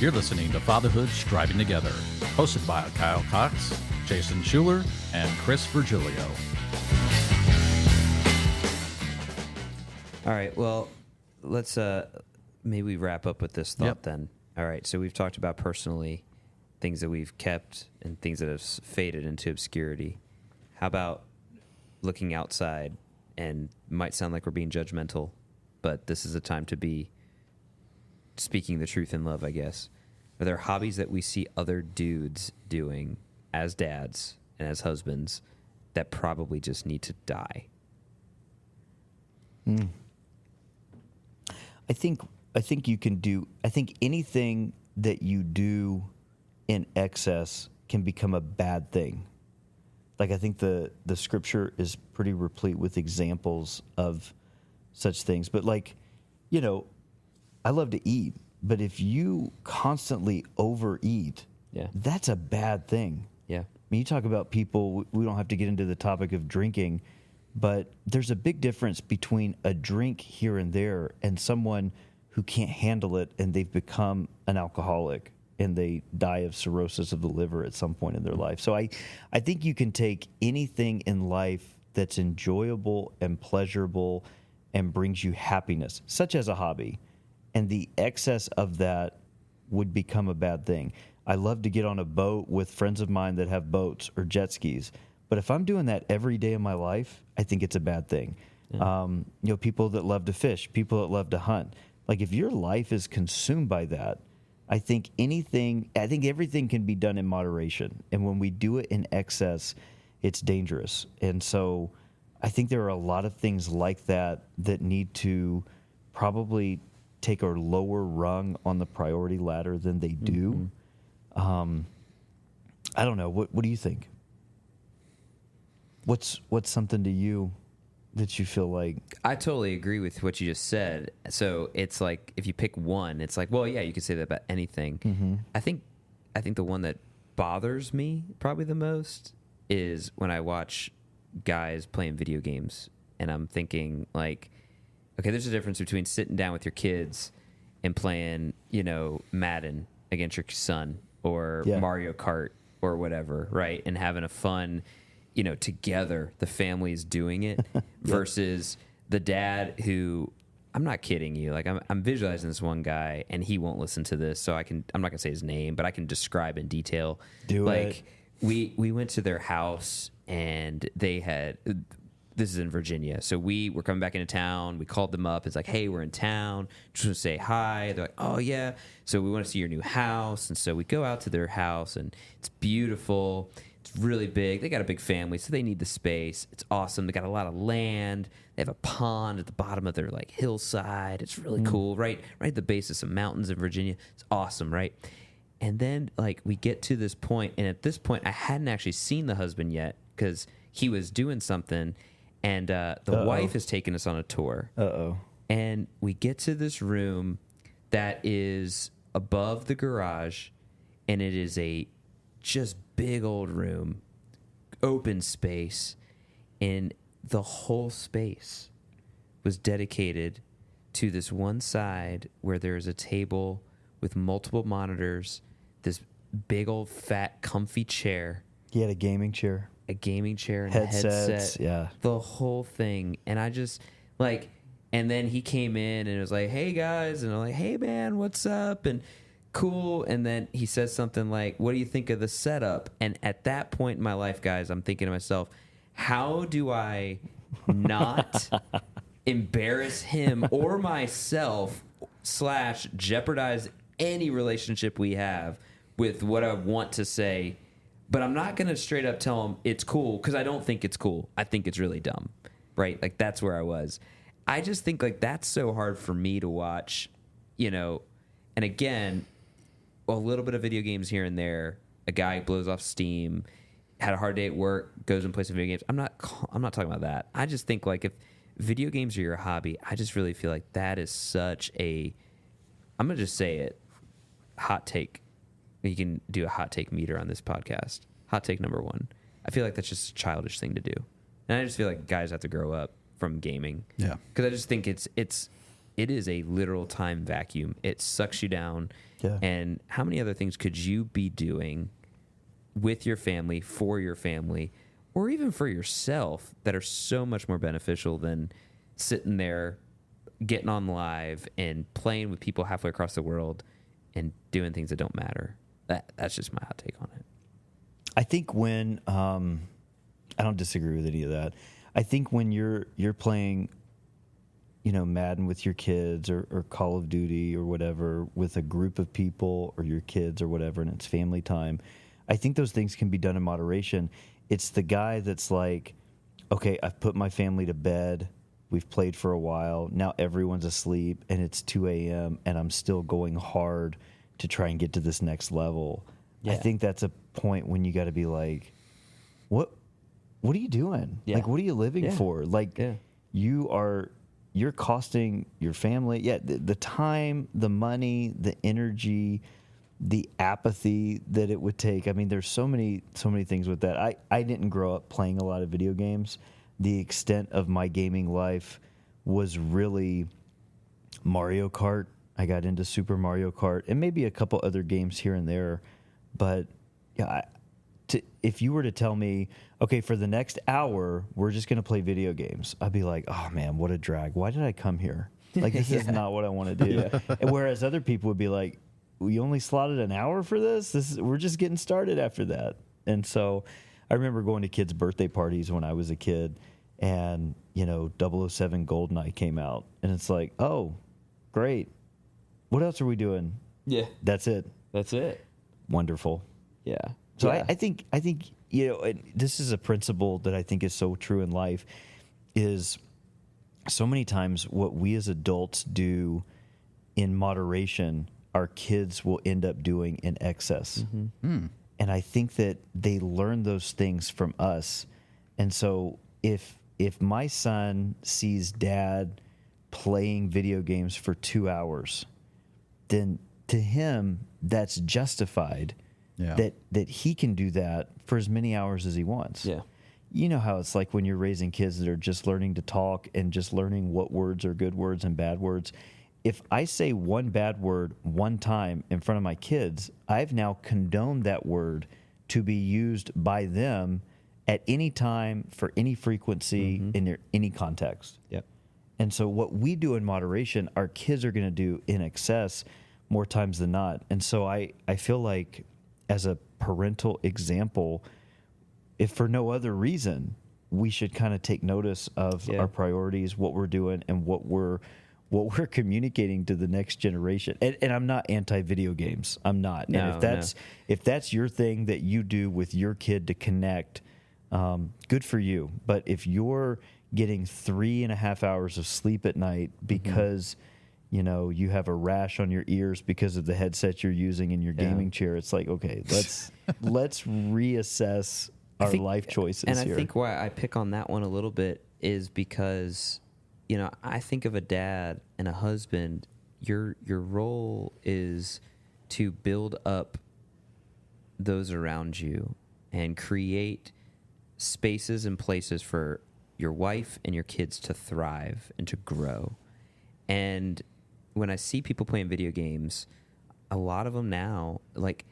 You're listening to Fatherhood Striving Together, hosted by Kyle Cox, Jason Schuler, and Chris Virgilio. All right, well, let's maybe wrap up with this thought Yep. then. All right, so we've talked about personally things that we've kept and things that have faded into obscurity. How about looking outside? And might sound like we're being judgmental, but this is a time to be speaking the truth in love, I guess. Are there hobbies that we see other dudes doing as dads and as husbands that probably just need to die? I think you can do. I think anything that you do in excess can become a bad thing. Like, I think the scripture is pretty replete with examples of such things. But, like, you know, I love to eat, but if you constantly overeat, Yeah. that's a bad thing. Yeah. I mean, you talk about people, we don't have to get into the topic of drinking, but there's a big difference between a drink here and there and someone who can't handle it and they've become an alcoholic and they die of cirrhosis of the liver at some point in their life. So I think you can take anything in life that's enjoyable and pleasurable and brings you happiness, such as a hobby, and the excess of that would become a bad thing. I love to get on a boat with friends of mine that have boats or jet skis, but if I'm doing that every day of my life, I think it's a bad thing. Yeah. You know, people that love to fish, people that love to hunt. Like, if your life is consumed by that, I think everything can be done in moderation. And when we do it in excess, it's dangerous. And so I think there are a lot of things like that that need to probably take a lower rung on the priority ladder than they do. I don't know. What do you think? What's something to you that you feel like? I totally agree with what you just said. So it's like, if you pick one, it's like, well, yeah, you could say that about anything. Mm-hmm. I think the one that bothers me probably the most is when I watch guys playing video games, and I'm thinking, like, okay, there's a difference between sitting down with your kids and playing, you know, Madden against your son or Mario Kart or whatever, right? And having a fun, you know, together, the family's doing it versus the dad who, I'm not kidding you, like, I'm visualizing this one guy, and he won't listen to this, so I'm not gonna say his name, but I can describe in detail. Like, we went to their house, and they had, this is in Virginia, so we were coming back into town. We called them up. It's like, hey, we're in town, just want to say hi. They're like, oh yeah, so we want to see your new house. And so we go out to their house, and it's beautiful. It's really big. They got a big family, so they need the space. It's awesome. They got a lot of land. They have a pond at the bottom of their, like, hillside. It's really cool, right at the base of some mountains in Virginia. It's awesome, right? And then, like, we get to this point, and at this point, I hadn't actually seen the husband yet because he was doing something, and the wife has taken us on a tour. And we get to this room that is above the garage, and it is a just big old room, open space, and the whole space was dedicated to this one side where there is a table with multiple monitors, this big old fat comfy chair. He had a gaming chair. A gaming chair and Headsets, a headset. yeah. The whole thing. And I just, like, and then he came in and it was like, hey, guys. And I'm like, hey, man, what's up? And cool. And then he says something like, what do you think of the setup? And at that point in my life, guys, I'm thinking to myself, how do I not embarrass him or myself / jeopardize any relationship we have with what I want to say? But I'm not going to straight up tell him it's cool, because I don't think it's cool. I think it's really dumb, right? Like, that's where I was. I just think, like, that's so hard for me to watch, you know. And again, a little bit of video games here and there. A guy blows off steam, had a hard day at work, goes and plays some video games. I'm not talking about that. I just think, like, if video games are your hobby, I just really feel like that is such a, I'm going to just say it, hot take. You can do a hot take meter on this podcast. Hot take number 1. I feel like that's just a childish thing to do. And I just feel like guys have to grow up from gaming. Yeah. Because I just think it's it is a literal time vacuum. It sucks you down. Yeah. And how many other things could you be doing with your family, for your family, or even for yourself that are so much more beneficial than sitting there, getting on live and playing with people halfway across the world and doing things that don't matter? That's just my hot take on it. I think when I don't disagree with any of that. I think when you're playing, Madden with your kids or Call of Duty or whatever with a group of people or your kids or whatever, and it's family time, I think those things can be done in moderation. It's the guy that's like, okay, I've put my family to bed. We've played for a while. Now everyone's asleep and it's 2 a.m. and I'm still going hard to try and get to this next level. Yeah. I think that's a point when you got to be like, what are you doing? Yeah. Like, what are you living Yeah. for? Like, Yeah. you're costing your family, the time, the money, the energy, the apathy that it would take. I mean, there's so many things with that. I didn't grow up playing a lot of video games. The extent of my gaming life was really Mario Kart. I got into Super Mario Kart and maybe a couple other games here and there. But yeah, if you were to tell me, okay, for the next hour, we're just going to play video games, I'd be like, oh man, what a drag. Why did I come here? Like, this is not what I want to do. And whereas other people would be like, we only slotted an hour for this? We're just getting started after that. And so I remember going to kids' birthday parties when I was a kid, and, 007 GoldenEye came out. And it's like, oh, great. What else are we doing? Yeah. That's it. That's it. Wonderful. Yeah. So Yeah. I think and this is a principle that I think is so true in life, is so many times what we as adults do in moderation, our kids will end up doing in excess. Mm-hmm. And I think that they learn those things from us. And so if my son sees dad playing video games for 2 hours, then to him that's justified. Yeah. That he can do that for as many hours as he wants. Yeah. You know how it's like when you're raising kids that are just learning to talk and just learning what words are good words and bad words. If I say one bad word one time in front of my kids, I've now condoned that word to be used by them at any time for any frequency in any context. Yep. And so what we do in moderation, our kids are going to do in excess more times than not. And so I feel like, as a parental example, if for no other reason, we should kind of take notice of our priorities, what we're doing, and what we're communicating to the next generation. And I'm not anti-video games. I'm not. No, and if that's your thing that you do with your kid to connect, good for you. But if you're getting 3.5 hours of sleep at night because you have a rash on your ears because of the headset you're using in your gaming chair, it's like, okay, let's reassess our life choices and here. I think why I pick on that one a little bit is because, I think of a dad and a husband, your role is to build up those around you and create spaces and places for your wife and your kids to thrive and to grow. And when I see people playing video games, a lot of them now, like,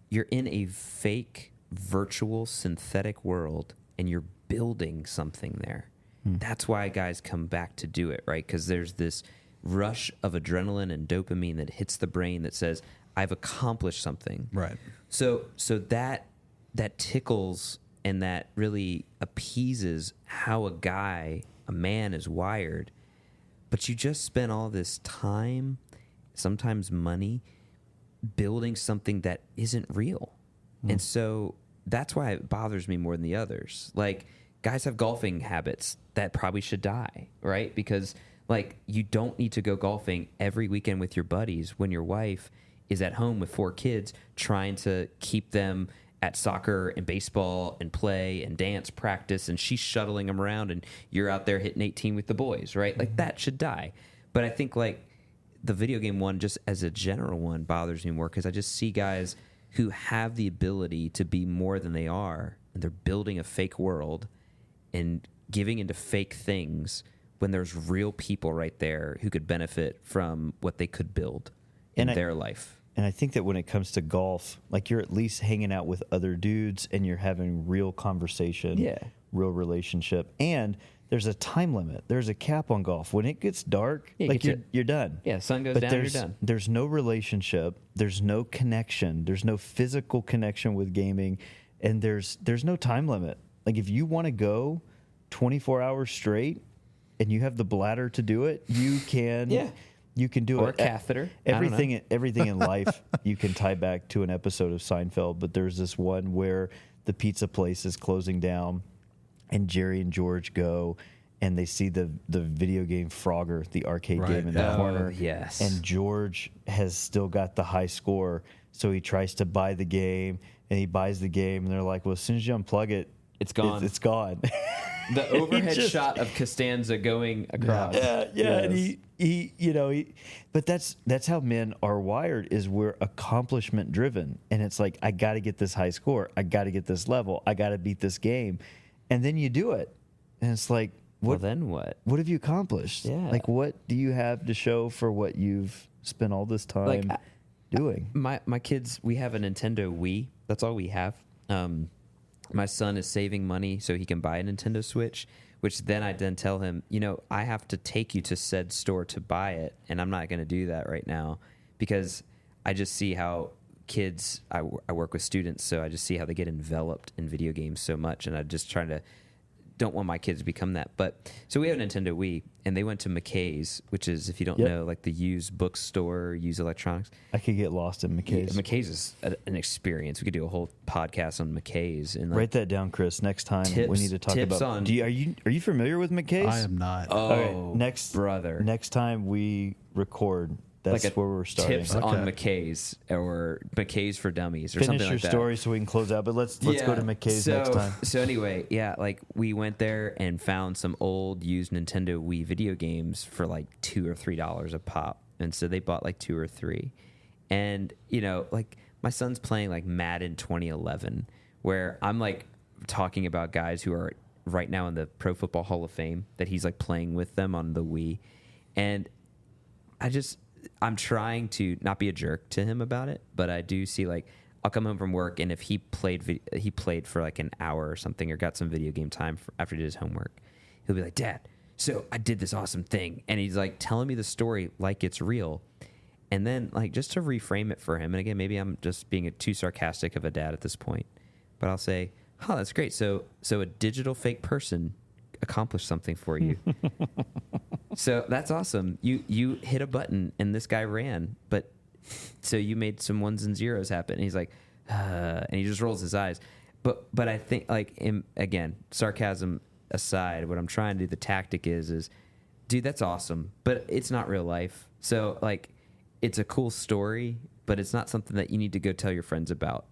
you're in a fake, virtual, synthetic world, and you're building something there. That's why guys come back to do it, right? Because there's this rush of adrenaline and dopamine that hits the brain that says, I've accomplished something. Right. So that tickles and that really appeases how a man is wired. But you just spent all this time, sometimes money, building something that isn't real. And so that's why it bothers me more than the others. Like, guys have golfing habits that probably should die, right? Because, like, you don't need to go golfing every weekend with your buddies when your wife is at home with 4 kids trying to keep them at soccer and baseball and play and dance practice, and she's shuttling them around, and you're out there hitting 18 with the boys, right? Like, that should die. But I think, like, the video game one, just as a general one, bothers me more because I just see guys who have the ability to be more than they are, and they're building a fake world and giving into fake things when there's real people right there who could benefit from what they could build in their life. And I think that when it comes to golf, like you're at least hanging out with other dudes and you're having real conversation, real relationship. And there's a time limit. There's a cap on golf. When it gets dark, like you're done. Yeah, sun goes down, you're done. There's no relationship. There's no connection. There's no physical connection with gaming. And there's no time limit. Like if you want to go 24 hours straight and you have the bladder to do it, you can. You can do or it. A catheter. Everything in life you can tie back to an episode of Seinfeld, but there's this one where the pizza place is closing down and Jerry and George go and they see the video game Frogger, the arcade game in the corner. Yes. And George has still got the high score, so he tries to buy the game and he buys the game and they're like, well, as soon as you unplug it, it's gone. It's gone. The overhead shot of Costanza going across. Yeah. Yes. And but that's how men are wired, is we're accomplishment driven. And it's like, I got to get this high score. I got to get this level. I got to beat this game. And then you do it. And it's like, well, then what? What have you accomplished? Yeah. Like, what do you have to show for what you've spent all this time doing? My kids, we have a Nintendo Wii. That's all we have. My son is saving money so he can buy a Nintendo Switch, which then I tell him, I have to take you to said store to buy it, and I'm not going to do that right now because I just see how kids, I work with students, so I just see how they get enveloped in video games so much, and I just don't want my kids to become that. But so we have a Nintendo Wii, and they went to McKay's, which is, if you don't know, like the used bookstore, used electronics. I could get lost in McKay's. Yeah, McKay's is an experience. We could do a whole podcast on McKay's. And write that down, Chris. Next time we need to talk about. Are you familiar with McKay's? I am not. Oh, brother. Next time we record, that's like where we're starting. Tips on McKay's or McKay's for Dummies or Finish something like that. Finish your story so we can close out, but let's go to McKay's next time. So anyway, like we went there and found some old used Nintendo Wii video games for like $2 or $3 a pop. And so they bought like 2 or 3. And, like my son's playing like Madden 2011, where I'm like talking about guys who are right now in the Pro Football Hall of Fame that he's like playing with them on the Wii. And I'm trying to not be a jerk to him about it, but I do see like I'll come home from work and if he played for like an hour or something or got some video game time after he did his homework, he'll be like, Dad, so I did this awesome thing, and he's like telling me the story like it's real, and then like just to reframe it for him, and again maybe I'm just being too sarcastic of a dad at this point, but I'll say, oh, that's great. So a digital fake person accomplished something for you. So that's awesome. You hit a button and this guy ran, but so you made some ones and zeros happen. And he's like, and he just rolls his eyes. But I think again, sarcasm aside, what I'm trying to do, the tactic is, dude, that's awesome, but it's not real life. So like, it's a cool story, but it's not something that you need to go tell your friends about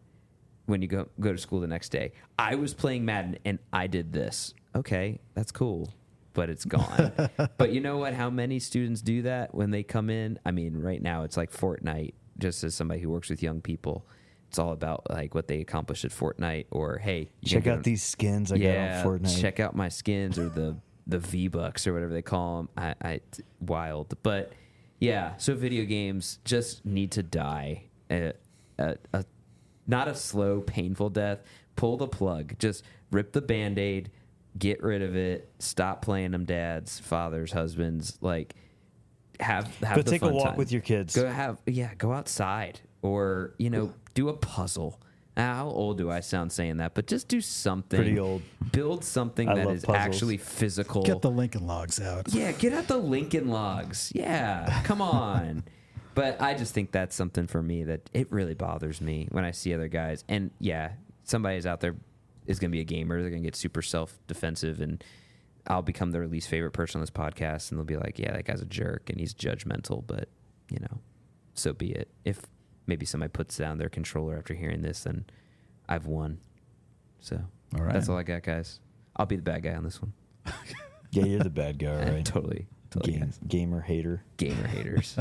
when you go to school the next day. I was playing Madden and I did this. Okay, that's cool, but it's gone. But you know what? How many students do that when they come in? I mean, right now it's like Fortnite. Just as somebody who works with young people, it's all about like what they accomplished at Fortnite, or hey, check out these skins I got on Fortnite. Check out my skins, or the V-Bucks or whatever they call them. Wild, but yeah. So video games just need to die. Not a slow, painful death. Pull the plug. Just rip the Band-Aid. Get rid of it. Stop playing them, dads, fathers, husbands. Like, have go the take fun a walk time. with your kids. Go outside, or do a puzzle. How old do I sound saying that? But just do something. Pretty old. Build something I that love is puzzles. actually physical. Get the Lincoln Logs out. Yeah, get out the Lincoln Logs. Yeah, come on. But I just think that's something for me that it really bothers me when I see other guys. And yeah, somebody's out there is going to be a gamer. They're going to get super self-defensive, and I'll become their least favorite person on this podcast, and they'll be like, yeah, that guy's a jerk, and he's judgmental, but, so be it. If maybe somebody puts down their controller after hearing this, then I've won. So all right. That's all I got, guys. I'll be the bad guy on this one. Yeah, you're the bad guy, all right? Totally. Guys. Gamer hater. Gamer haters.